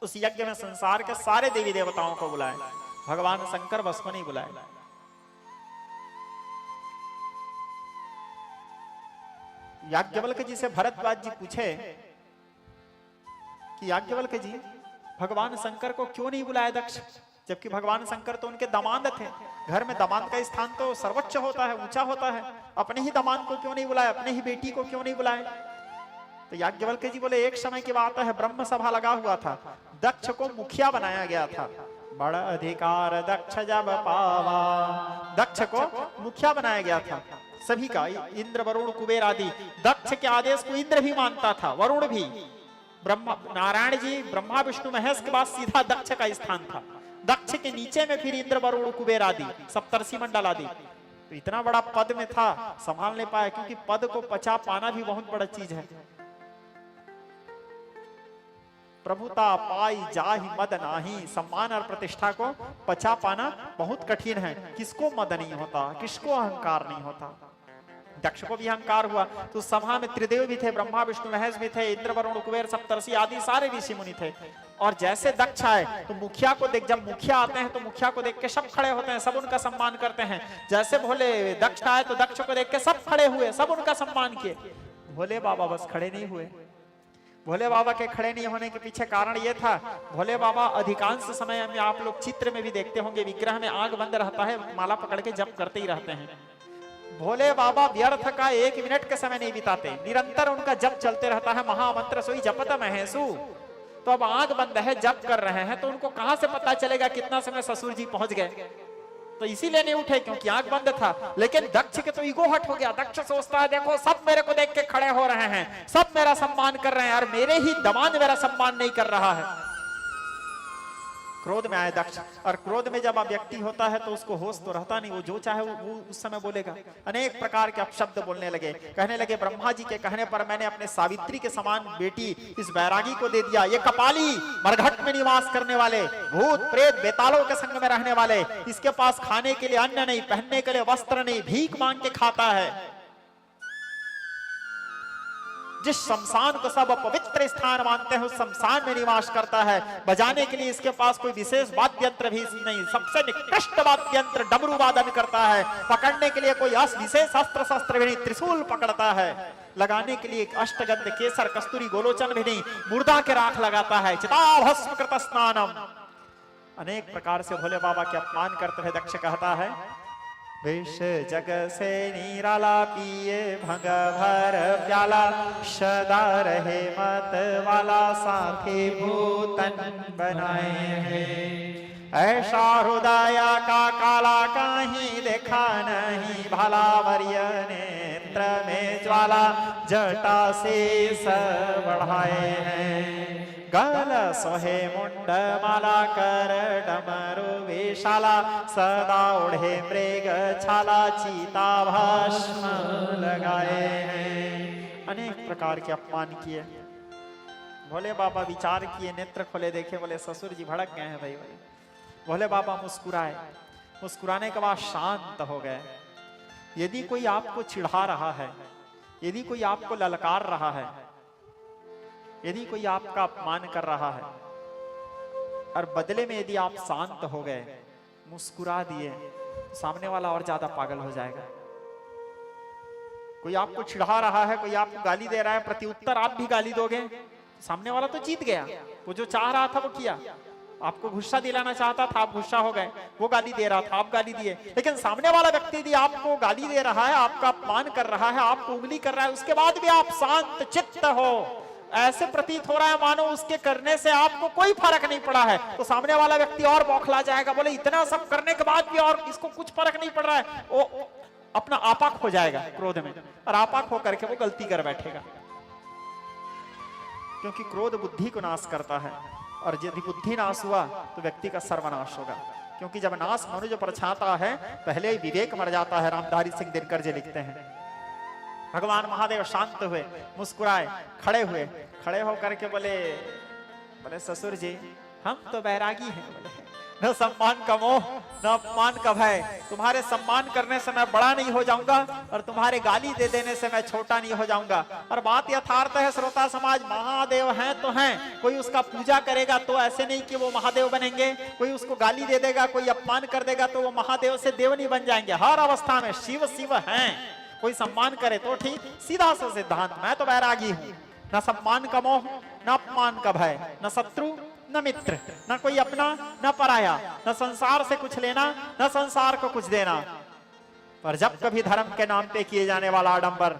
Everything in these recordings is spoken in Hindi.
उस यज्ञ में संसार के सारे देवी देवताओं को बुलाए, भगवान शंकर बस को नहीं बुलाए। याज्ञवल्क्य जी से भरद्वाज जी पूछे कि याज्ञवल्क्य जी, भगवान शंकर को क्यों नहीं बुलाया दक्ष, जबकि भगवान शंकर तो उनके दामाद थे। घर में दामाद का स्थान तो सर्वोच्च होता है, ऊंचा होता है। अपने ही दामाद को क्यों नहीं बुलाया, अपने ही बेटी को क्यों नहीं बुलाए? तो याज्ञवल्क्य जी बोले, एक समय की बात है, ब्रह्म सभा लगा हुआ था, दक्ष को मुखिया बनाया गया था। बड़ा अधिकार दक्ष जब पावा, दक्ष को मुखिया बनाया गया था सभी का, इंद्र वरुण कुबेर आदि। दक्ष के आदेश को इंद्र भी मानता था, वरुण भी। ब्रह्मा नारायण जी, ब्रह्मा विष्णु महेश के बाद सीधा दक्ष का स्थान था। दक्ष के नीचे में फिर इंद्र वरुण कुबेर आदि, सप्तर्षि मंडल आदि। तो इतना बड़ा पद में था, संभाल नहीं पाया, क्योंकि पद को पचा पाना भी बहुत बड़ा चीज है। प्रभुता पाई जाहि मद नाही, सम्मान और प्रतिष्ठा को पचा पाना बहुत कठिन है। किसको मद नहीं होता, किसको अहंकार नहीं होता? दक्ष को भी अहंकार हुआ। तो सभा में त्रिदेव भी थे, ब्रह्मा विष्णु महेश भी थे, इंद्र वरुण कुबेर सप्तर्षि आदि सारे ऋषि मुनि थे। और जैसे दक्ष आए तो मुखिया को देख, जब मुखिया आते हैं तो मुखिया को देख के सब खड़े होते हैं, सब उनका सम्मान करते हैं। जैसे भोले दक्ष आए तो दक्ष को देख के सब खड़े हुए, सब उनका सम्मान किए। भोले बाबा बस खड़े नहीं हुए। भोले बाबा के खड़े नहीं होने के पीछे कारण यह था, भोले बाबा अधिकांश समय में, आप लोग चित्र में भी देखते होंगे, विग्रह में आंख बंद रहता है, माला पकड़ के जप करते ही रहते हैं। भोले बाबा व्यर्थ का 1 मिनट के समय नहीं बिताते, निरंतर उनका जप चलते रहता है। महामंत्र सोई जपत महेशु। तो अब आंख बंद है, जप कर रहे हैं, तो उनको कहां से पता चलेगा कितना समय ससुर जी पहुंच गए? तो इसीलिए नहीं उठे, क्योंकि आंख बंद था। लेकिन दक्ष के तो ईगो हट हो गया। दक्ष सोचता है, देखो सब मेरे को देख के खड़े हो रहे हैं, सब मेरा सम्मान कर रहे हैं, और मेरे ही दामाद मेरा सम्मान नहीं कर रहा है। क्रोध में आए दक्ष, और क्रोध में जब व्यक्ति होता है तो उसको होश तो रहता नहीं, वो जो चाहे वो उस समय बोलेगा। अनेक प्रकार के अपशब्द बोलने लगे, कहने लगे, ब्रह्मा जी के कहने पर मैंने अपने सावित्री के समान बेटी इस बैरागी को दे दिया। ये कपाली, मरघट में निवास करने वाले, भूत प्रेत बेतालों के संग में रहने वाले, इसके पास खाने के लिए अन्न नहीं, पहनने के लिए वस्त्र नहीं, भीख मांग के खाता है। जिस शमशान को सब पवित्र स्थान मानते हैं, उस शमशान में निवास करता है। बजाने के लिए इसके पास कोई विशेष वाद्य यंत्र भी नहीं, सबसे निकृष्ट वाद्य यंत्र डमरू वादन करता है। पकड़ने के लिए कोई विशेष अस्त्र शस्त्र भी नहीं, त्रिशूल पकड़ता है। लगाने के लिए अष्टगंध केसर कस्तूरी गोलोचन भी नहीं, मुर्दा के राख लगाता है। चिताभस्म कृत स्नानम। अनेक प्रकार से भोले बाबा के अपमान करते हुए दक्ष कहता है, विष जग से निराला पिए भंग भर प्याला, सदा रहे मत वाला साथी भूतन बनाए हैं। ऐसा हृदय का काला कहीं देखा नहीं, भला वर्य नेत्र में ज्वाला जटा से बढ़ाए हैं। गल सोहे मुंड माला कर डमरू विशाला, सदा ओढ़े मृग छाला चीता भस्म लगाए हैं। अनेक प्रकार के अपमान किए। भोले बाबा विचार किए, नेत्र खोले, देखे, बोले ससुर जी भड़क गए हैं भाई। भोले बाबा मुस्कुराए, मुस्कुराने के बाद शांत हो गए। यदि कोई आपको चिढ़ा रहा है, यदि कोई आपको ललकार रहा है, यदि कोई आपका अपमान कर रहा है, और बदले में यदि आप शांत हो गए, मुस्कुरा दिए, सामने वाला और ज्यादा पागल हो जाएगा। कोई आपको चिढ़ा रहा है, कोई आपको गाली दे रहा है, प्रत्युत्तर आप भी गाली दोगे, सामने वाला तो जीत गया। वो जो चाह रहा था वो किया। आपको गुस्सा दिलाना चाहता था, आप गुस्सा हो गए। वो गाली दे रहा था, आप गाली दिए। लेकिन सामने वाला व्यक्ति यदि आपको गाली दे रहा है, आपका अपमान कर रहा है, आपको उंगली कर रहा है, उसके बाद भी आप शांत चित्त हो, ऐसे प्रतीत हो रहा है मानो उसके करने से आपको कोई फर्क नहीं पड़ा है, तो सामने वाला व्यक्ति और बौखला जाएगा। बोले इतना सब करने के बाद भी और इसको कुछ फर्क नहीं पड़ रहा है, वो अपना आपाक हो जाएगा क्रोध में, और आपाक होकर के वो गलती कर बैठेगा। क्योंकि क्रोध बुद्धि को नाश करता है, और यदि बुद्धि नाश हुआ तो व्यक्ति का सर्वनाश होगा। क्योंकि जब नाश मनुष्य पर छाता है, पहले ही विवेक मर जाता है। रामधारी सिंह दिनकर जी लिखते हैं। भगवान महादेव शांत हुए, मुस्कुराए, खड़े हुए, खड़े होकर के बोले ससुर जी हम तो बैरागी हैं। बोले न सम्मान का मोह, न अपमान का भय। तुम्हारे सम्मान करने से मैं बड़ा नहीं हो जाऊंगा और तुम्हारे गाली दे देने से मैं छोटा नहीं हो जाऊंगा। और बात यथार्थ है श्रोता समाज, महादेव हैं तो हैं, कोई उसका पूजा करेगा तो ऐसे नहीं कि वो महादेव बनेंगे, कोई उसको गाली दे देगा, कोई अपमान कर देगा तो वो महादेव से देव नहीं बन जाएंगे। हर अवस्था में शिव शिव हैं। कोई सम्मान करे तो ठीक, सीधा सा सिद्धांत। मैं तो बैरागी हूं, न सम्मान का मोह, न अपमान का भय, न शत्रु न मित्र, न कोई अपना न पराया, न संसार से कुछ लेना न संसार को कुछ देना। पर जब कभी धर्म के नाम पे किए जाने वाला आडंबर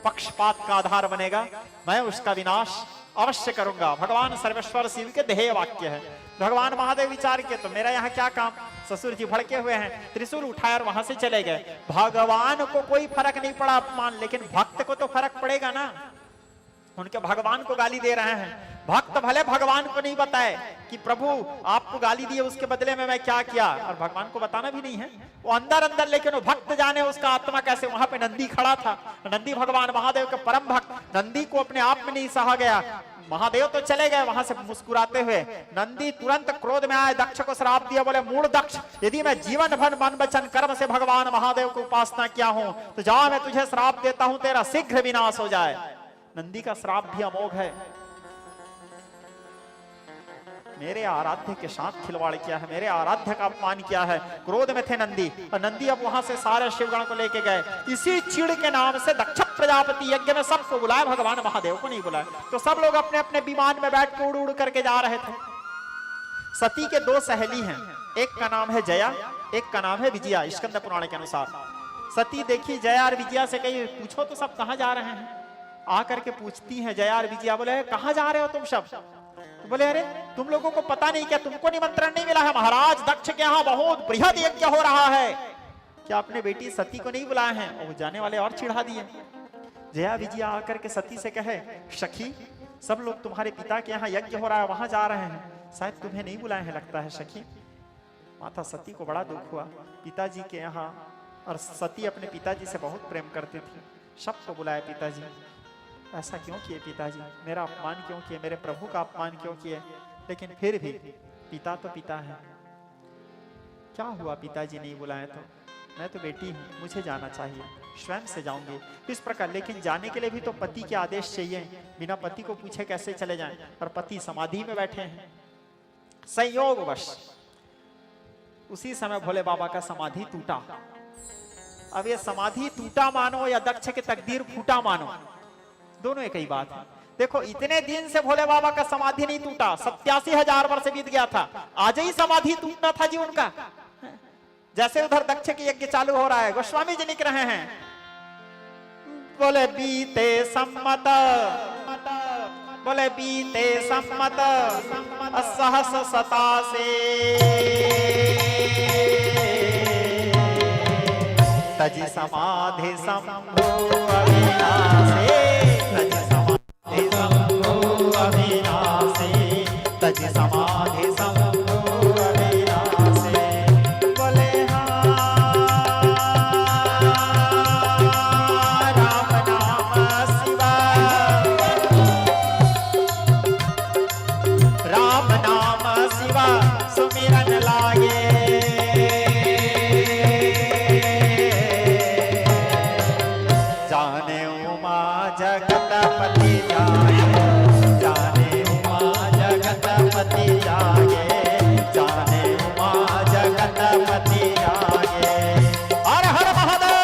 पक्षपात का आधार बनेगा, मैं उसका विनाश अवश्य करूंगा। भगवान सर्वेश्वर शिव के ध्येय वाक्य है। भगवान महादेव विचार किए तो मेरा यहाँ क्या काम, ससुर जी भड़के हुए हैं, त्रिशूल उठाए और वहां से चले गए। भगवान को कोई फर्क नहीं पड़ा अपमान, लेकिन भक्त को तो फर्क पड़ेगा ना। उनके भगवान को गाली दे रहे हैं, भक्त भले भगवान को नहीं बताए कि प्रभु आपको गाली दिए उसके बदले में मैं क्या किया, और भगवान को बताना भी नहीं है वो अंदर अंदर, लेकिन वो भक्त जाने उसका आत्मा कैसे। वहां पे नंदी खड़ा था, नंदी भगवान महादेव के परम भक्त, नंदी को अपने आप में नहीं सहा गया। महादेव तो चले गए वहां से मुस्कुराते हुए, नंदी तुरंत क्रोध में आए, दक्ष को श्राप दिया, बोले मूढ़ दक्ष, यदि मैं जीवन भर मन वचन कर्म से भगवान महादेव को उपासना किया हूं तो जा मैं तुझे श्राप देता हूं, तेरा शीघ्र विनाश हो जाए। नंदी का श्राप भी अमोघ है। मेरे आराध्य के साथ खिलवाड़ किया है, मेरे आराध्य का अपमान किया है। क्रोध में थे नंदी, और नंदी अब वहां से सारे शिवगण को लेके गए। इसी चिड़ के नाम से दक्ष प्रजापति यज्ञ में सबको बुलाया, भगवान महादेव को नहीं बुलाया। तो सब लोग अपने अपने विमान में बैठ के उड़ उड़ करके जा रहे थे। सती के दो सहेली हैं, एक का नाम है जया, एक का नाम है विजया, स्कंद पुराण के अनुसार। सती देखी जया और विजया से कही पूछो तो सब कहां जा रहे हैं। आकर के पूछती हैं जया और विजया, बोले कहां जा रहे हो तुम सब। तो बोले अरे तुम लोगों को पता नहीं क्या, तुमको निमंत्रण नहीं मिला है, महाराज दक्ष के यहाँ बहुत बृहद यज्ञ हो रहा है, क्या अपने बेटी सती को नहीं बुलाए हैं। और वो जाने वाले और चिढ़ा दिए। जया विजया आकर के सती से कहे सखी सब लोग तुम्हारे पिता के यहाँ यज्ञ हो रहा है वहां जा रहे हैं, शायद तुम्हें नहीं बुलाए हैं लगता है सखी। माता सती को बड़ा दुख हुआ पिताजी के यहाँ, और सती अपने पिताजी से बहुत प्रेम करती थी। सबको बुलाया पिताजी, ऐसा क्यों किए पिताजी, मेरा अपमान क्यों किए, मेरे प्रभु का अपमान क्यों किए। लेकिन फिर भी पिता तो पिता है, क्या हुआ पिताजी नहीं बुलाए तो, मैं तो बेटी हूं, मुझे जाना चाहिए, स्वयं से जाऊंगी इस प्रकार। लेकिन जाने के लिए भी तो पति के आदेश चाहिए, बिना पति को पूछे कैसे चले जाएं। और पति समाधि में बैठे हैं। संयोगवश उसी समय भोले बाबा का समाधि टूटा। अब ये समाधि टूटा मानो या दक्ष के तकदीर फूटा मानो, दोनों एक ही बात है। देखो इतने दिन से भोले बाबा का समाधि नहीं टूटा, 87,000 वर्ष बीत गया था, आज ही समाधि टूटना था जी उनका। जैसे उधर दक्ष के यज्ञ चालू हो रहा है, गोस्वामी जी लिख रहे हैं, बोले बीते सम्मत, बोले बीते सम्मत सहस सतासे, तजी समाधि शंभु अविनाशे, तजी समाधि शंभु अविनाशे, तजी समाधि शंभु अविनाशे। बोले हाँ राम नाम शिवा, राम नाम शिवा सुमिरन लागे, जगतपति जागे, जाने उमा जगतपति जागे, जाने उमा जगतपति जागे। हर हर महादेव।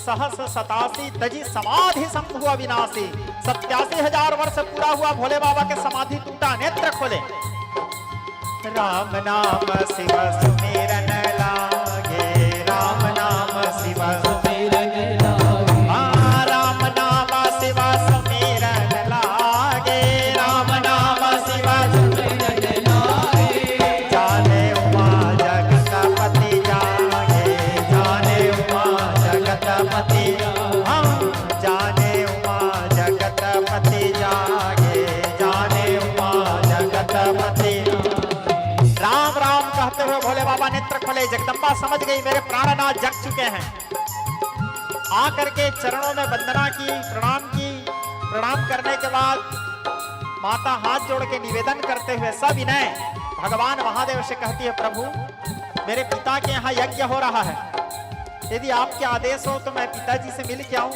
सहस सतासी तजी समाधि शंभु अविनाशी। 87,000 वर्ष पूरा हुआ, भोले बाबा के समाधि टूटा, नेत्र खोले। राम नाम शिव सुमिरन लागे, राम नाम शिव सुमिरन लागे। पति, हाँ जाने उमा जगतपति जागे, जाने उमा जगतपति। राम राम कहते हुए भोले बाबा नेत्र खोले, जगदम्बा समझ गई मेरे प्राणनाथ जग चुके हैं। आकर के चरणों में वंदना की, प्रणाम करने के बाद माता हाथ जोड़ के निवेदन करते हुए सविनय भगवान महादेव से कहती है, प्रभु मेरे पिता के यहाँ यज्ञ हो रहा है, यदि आपके आदेश हो तो मैं पिताजी से मिल के आऊं।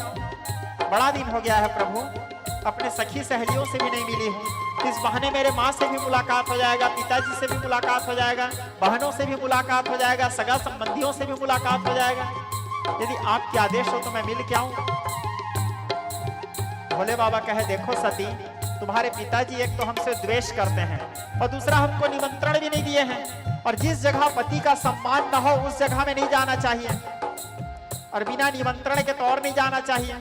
बड़ा दिन हो गया है प्रभु, अपने सखी सहेलियों से भी नहीं मिली हूँ। इस बहाने मेरे माँ से भी मुलाकात हो जाएगा, पिताजी से भी मुलाकात हो जाएगा, बहनों से भी मुलाकात हो जाएगा, सगा संबंधियों से भी मुलाकात हो जाएगा। यदि आपके आदेश हो तो मैं मिल के आऊं। भोले बाबा कहे, देखो सती, तुम्हारे पिताजी एक तो हमसे द्वेष करते हैं और दूसरा हमको निमंत्रण भी नहीं दिए हैं, और जिस जगह पति का सम्मान न हो उस जगह में नहीं जाना चाहिए, और बिना निमंत्रण के तो और नहीं जाना चाहिए।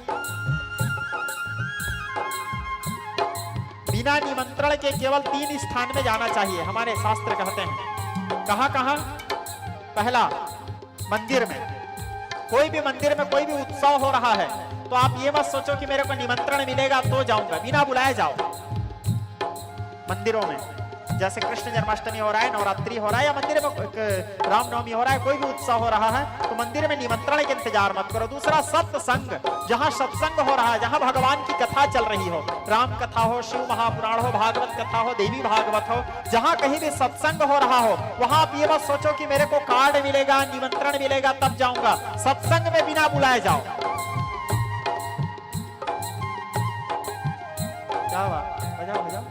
बिना निमंत्रण के केवल 3 स्थान में जाना चाहिए, हमारे शास्त्र कहते हैं। कहां कहां? पहला, मंदिर में। कोई भी मंदिर में कोई भी उत्सव हो रहा है तो आप ये मत सोचो कि मेरे को निमंत्रण मिलेगा तो जाऊंगा, बिना बुलाए जाओ। मंदिरों में जैसे कृष्ण जन्माष्टमी हो रहा है, नवरात्रि हो रहा है, या मंदिर में रामनवमी हो रहा है, कोई भी उत्सव हो रहा है तो मंदिर में निमंत्रण के इंतजार मत करो। दूसरा, सत्संग, जहां सत्संग हो रहा है, जहां भगवान की कथा चल रही हो, राम कथा हो, शिव महापुराण हो, भागवत कथा हो, देवी भागवत हो, जहां कहीं भी सत्संग हो रहा हो वहां आप ये मत सोचो कि मेरे को कार्ड मिलेगा, निमंत्रण मिलेगा तब जाऊंगा। सत्संग में बिना बुलाए जाओ। क्या बात, बजाओ बजाओ।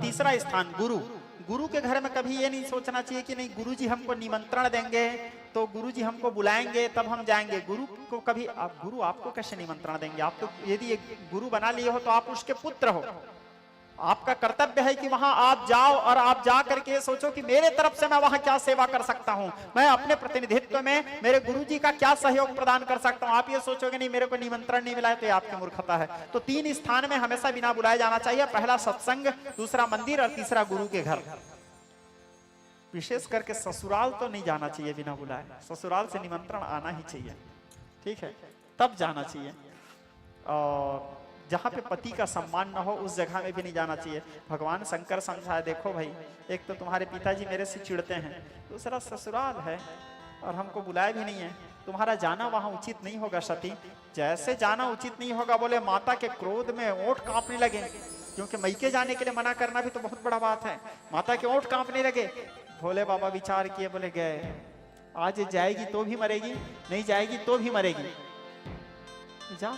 तीसरा स्थान गुरु। गुरु के घर में कभी ये नहीं सोचना चाहिए कि नहीं गुरुजी हमको निमंत्रण देंगे तो गुरुजी हमको बुलाएंगे तब हम जाएंगे। गुरु को कभी गुरु आपको कैसे निमंत्रण देंगे? आप तो यदि गुरु बना लिए हो तो आप उसके पुत्र हो, आपका कर्तव्य है कि वहां आप जाओ और आप जा करके सोचो कि मेरे तरफ से मैं वहां क्या सेवा कर सकता हूं, मैं अपने प्रतिनिधित्व में मेरे गुरुजी का क्या सहयोग प्रदान कर सकता हूं। आप ये सोचोगे नहीं मेरे को निमंत्रण नहीं मिला है तो ये आपकी मूर्खता है। तो 3 स्थान में हमेशा बिना बुलाए जाना चाहिए। पहला सत्संग, दूसरा मंदिर और तीसरा गुरु के घर। विशेष करके ससुराल तो नहीं जाना चाहिए बिना बुलाए, ससुराल से निमंत्रण आना ही चाहिए, ठीक है, तब जाना चाहिए। और जहाँ पे पति का सम्मान न हो उस जगह में भी नहीं जाना चाहिए। भगवान शंकर समझाए, देखो भाई, एक तो तुम्हारे पिताजी मेरे से चिढ़ते हैं, दूसरा ससुराल है और हमको बुलाया भी नहीं है, तुम्हारा जाना वहां उचित नहीं होगा सती। जैसे जाना उचित नहीं होगा, बोले माता के क्रोध में ओंठ कांपने लगे, क्योंकि मैके जाने के लिए मना करना भी तो बहुत बड़ा बात है। माता के ओंठ कांपने लगे। भोले बाबा विचार किए, बोले गए, आज जाएगी तो भी मरेगी, नहीं जाएगी तो भी मरेगी, जा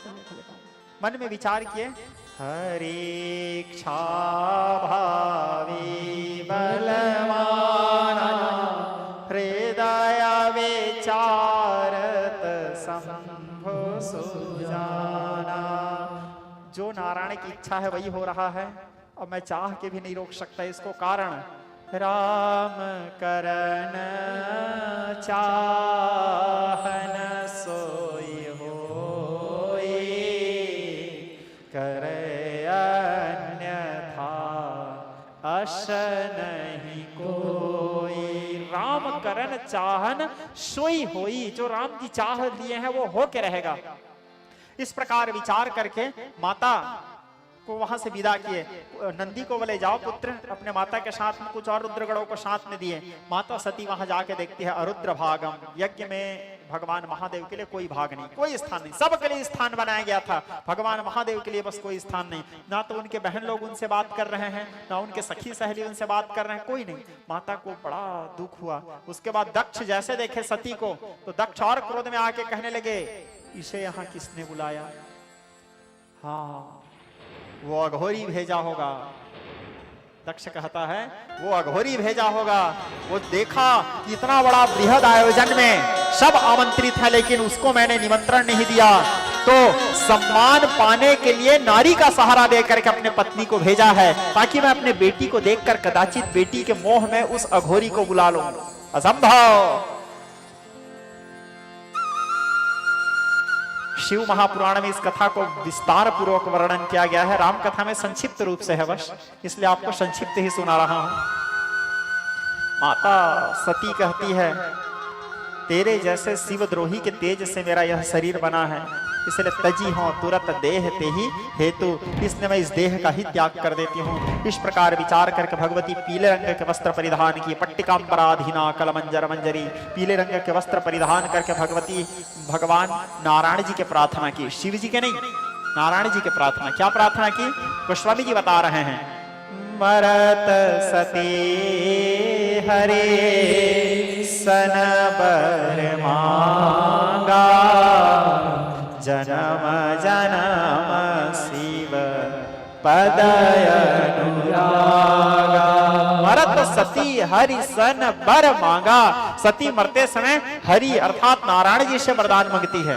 मन में विचार किए, हरीक्षा भावी बलवाना हृदय विचारत शंभु सुजाना। जो नारायण की इच्छा है वही हो रहा है और मैं चाह के भी नहीं रोक सकता इसको। कारण राम करन चाहन सोई होई, करे अन्यथा अश नहीं कोई। राम करन चाहन सोई होई, जो राम की चाह लिए हैं वो हो के रहेगा। इस प्रकार विचार करके माता को वहां से विदा किए। नंदी को बोले जाओ पुत्र, अपने माता के साथ में कुछ और रुद्रगणों को साथ में दिए। माता सती वहां जाके देखती है अरुद्र भागम, यज्ञ में भगवान महादेव के लिए कोई भाग नहीं, कोई स्थान नहीं, सबके लिए स्थान बनाया गया था, भगवान महादेव के लिए बस कोई स्थान नहीं। ना तो उनके बहन लोग उनसे बात कर रहे हैं, ना उनके सखी सहेली उनसे बात कर रहे हैं, कोई नहीं। माता को बड़ा दुख हुआ। उसके बाद दक्ष जैसे देखे सती को तो दक्ष और क्रोध में आके कहने लगे, इसे यहाँ किसने बुलाया? हाँ, वो अघोरी भेजा होगा। दक्ष कहता है वो अघोरी भेजा होगा, वो देखा कि इतना बड़ा बृहद आयोजन में सब आमंत्रित है लेकिन उसको मैंने निमंत्रण नहीं दिया, तो सम्मान पाने के लिए नारी का सहारा देकर के अपने पत्नी को भेजा है ताकि मैं अपने बेटी को देखकर कदाचित बेटी के मोह में उस अघोरी को बुला लूं। असंभव। शिव महापुराण में इस कथा को विस्तार पूर्वक वर्णन किया गया है, राम कथा में संक्षिप्त रूप से है बस, इसलिए आपको संक्षिप्त ही सुना रहा हूं। माता सती कहती है तेरे जैसे शिवद्रोही के तेज से मेरा यह शरीर बना है, इसलिए तजी हो तुरंत देह ते ही हेतु, इसलिए मैं इस देह का ही त्याग कर देती हूँ। इस प्रकार विचार करके भगवती पीले रंग के वस्त्र परिधान की, पट्टिकांबराधीना कलमंजर मंजरी, पीले रंग के वस्त्र परिधान करके भगवती भगवान नारायण जी के प्रार्थना की, शिव जी के नहीं, नारायण जी के प्रार्थना। क्या प्रार्थना की? गोस्वामी जी बता रहे हैं, मरत सती हरे सन बर मांगा, जन्म जन्म शिव पदय अनुरागा। मरत सती हरि सन बर मांगा, सती मरते समय हरि अर्थात नारायण जी से वरदान मांगती है।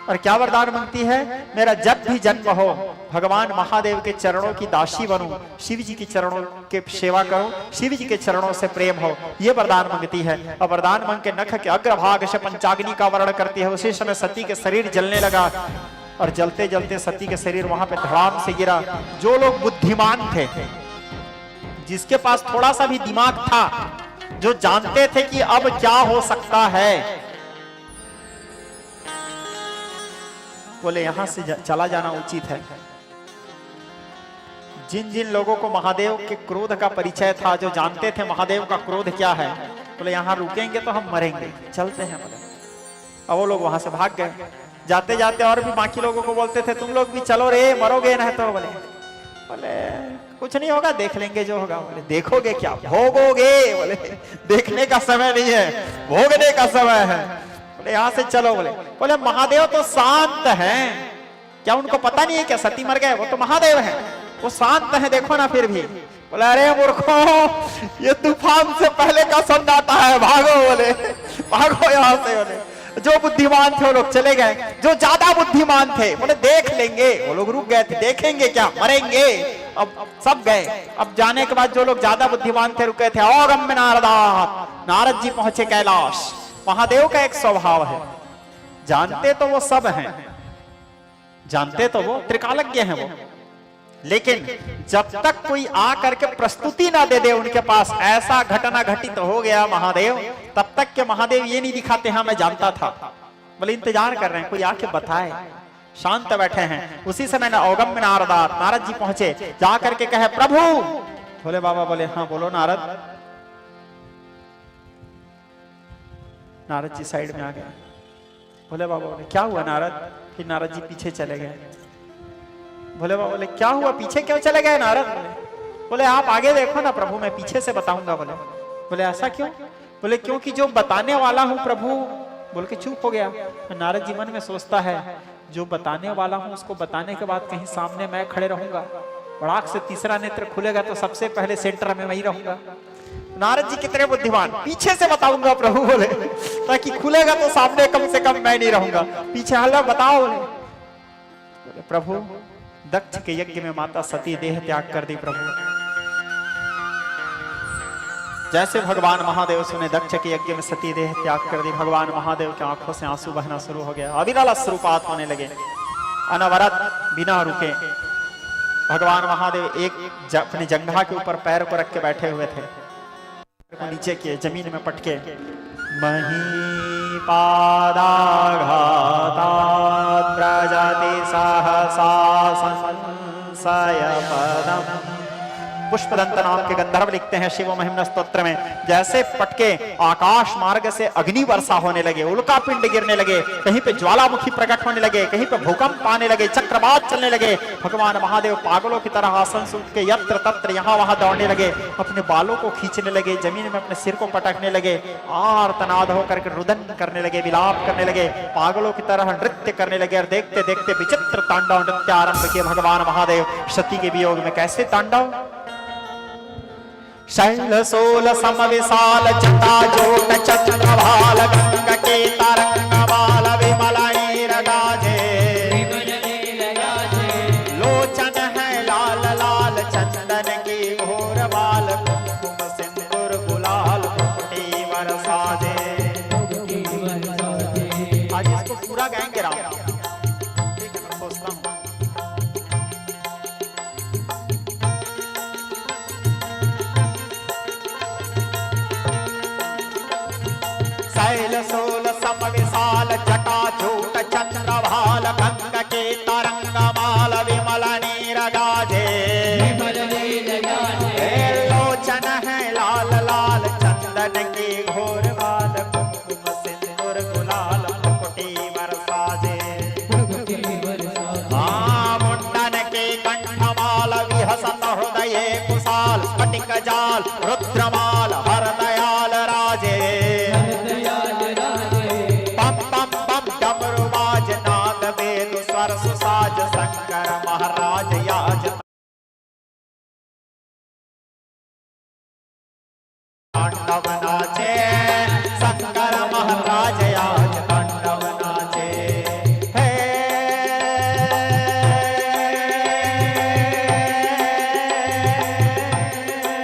और क्या वरदान मांगती है? मेरा जब भी जन्म हो भगवान महादेव के चरणों की दासी बनूं, शिव जी की चरणों के सेवा करूं, शिव जी के चरणों से प्रेम हो, ये वरदान मांगती है। और वरदान मांग के नख के अग्रभाग से पंचाग्नि का वर्ण करती है। उसी समय सती के शरीर जलने लगा और जलते जलते सती के शरीर वहां पे धड़ाम से गिरा। जो लोग बुद्धिमान थे, जिसके पास थोड़ा सा भी दिमाग था, जो जानते थे कि अब क्या हो सकता है, बोले यहां से चला जाना उचित है। जिन जिन लोगों को महादेव के क्रोध का परिचय था, जो जानते थे महादेव का क्रोध क्या है, बोले यहां रुकेंगे तो हम मरेंगे, चलते हैं बोले। अब वो लोग वहां से भाग गए। जाते जाते और भी बाकी लोगों को बोलते थे तुम लोग भी चलो रे, मरोगे नहीं तो। बोले कुछ नहीं होगा, देख लेंगे जो होगा। बोले देखोगे क्या, भोगोगे। बोले देखने का समय नहीं है, भोगने का समय है। बोले यहां से चलो। बोले महादेव तो शांत हैं, क्या उनको पता नहीं है क्या सती मर गए? वो तो महादेव हैं, वो शांत हैं, देखो ना फिर भी। बोले अरे मूर्खो, ये तूफान से पहले का सन्नाटा है, भागो। बोले भागो यहाँ से। बोले जो बुद्धिमान थे वो लोग चले गए, जो ज्यादा बुद्धिमान थे बोले देख लेंगे, वो लोग रुक गए थे, देखेंगे क्या, मरेंगे। अब सब गए। अब जाने के बाद जो लोग ज्यादा बुद्धिमान थे रुके थे। अगम्य नारदा, नारद जी पहुंचे कैलाश। महादेव का एक स्वभाव है, जानते तो वो सब हैं, जानते तो वो त्रिकालज्ञ हैं वो, लेकिन जब तक कोई आ करके प्रस्तुति ना दे दे उनके पास, ऐसा घटना घटित हो गया महादेव, तब तक के महादेव ये नहीं दिखाते हाँ मैं जानता था। बोले इंतजार कर रहे हैं कोई आके बताए, शांत बैठे हैं। उसी समय ना अगम्य नारदा, नारद जी पहुंचे, जा करके कहे प्रभु। भोले बाबा बोले हाँ बोलो नारद। नारद जी साइड में आ गए। भोले बाबा बोले क्या हुआ नारद? फिर नारद जी पीछे चले गए। भोले बाबा बोले क्या हुआ, पीछे क्यों चले गए नारद? बोले आप आगे देखो ना प्रभु, मैं पीछे से बताऊंगा। बोले ऐसा क्यों? बोले क्योंकि जो बताने वाला हूं प्रभु। बोल के चुप हो गया। नारद जी मन में सोचता है जो बताने वाला हूं उसको बताने के बाद कहीं सामने मैं खड़े रहूंगा, बड़ाक से तीसरा नेत्र खुलेगा तो सबसे पहले सेंटर में वही रहूंगा। नारद जी कितने बुद्धिमान, पीछे से बताऊंगा प्रभु बोले, ताकि खुलेगा तो सामने कम से कम मैं नहीं रहूंगा, पीछे हल्ला बताओ। बोले प्रभु दक्ष के यज्ञ में माता सती देह त्याग कर दी प्रभु। जैसे भगवान महादेव सुने दक्ष के यज्ञ में सती देह त्याग कर दी, भगवान महादेव की आंखों से आंसू बहना शुरू हो गया, अविरल अश्रुपात होने लगे, अनवरत बिना रुके। भगवान महादेव एक अपने जंघा के ऊपर पैर को रख के बैठे हुए थे, को नीचे किए, जमीन में पटके। मही पादाघातात् प्रजाति सहसा संशय पदम। पुष्पदंत नाम के गंधर्व लिखते हैं शिव महिम्न स्तोत्र में, जैसे पटके आकाश मार्ग से अग्नि वर्षा होने लगे, उल्का पिंड गिरने लगे, कहीं पे ज्वालामुखी प्रकट होने लगे, कहीं पे भूकंप आने लगे, चक्रवात चलने लगे। भगवान महादेव पागलों की तरह आसन सूख के यत्र तत्र यहाँ वहां दौड़ने लगे, अपने बालों को खींचने लगे, जमीन में अपने सिर को पटकने लगे, आर्तनाद होकर के रुदन करने लगे, विलाप करने लगे, पागलों की तरह नृत्य करने लगे। और देखते देखते विचित्र विचित्र तांडव नृत्य आरंभ किए भगवान महादेव सती के वियोग में। कैसे तांडव? शैल सोल सम विशाल जटा जोट चंद्रभाल गंग के तरंग बाल विमल नीर गाजे। लोचन है लाल लाल चंदन की घोर बाल कुमकुम सिंदूर गुलाल मुकुटी बरसाजे। आज इसको पूरा गाएंगे राम, ठीक है मैं सोचता हूँ। शैल सोल सम विशाल जटा झूट चंद्रभाल गंग के तरंग माल विमल नीर गाजे। लोचन है लाल लाल चंदन की घोर बाल कुमकुम सिंदूर गुलाल मुकुटी बरसाजे। मुंडन के कंठमाल विहसत हृदय कुशाल स्फटिक जाल रुद्रमाल हर दयाल राजे। स्वर सुसाज शंकर महाराज याज तांडव नाचे।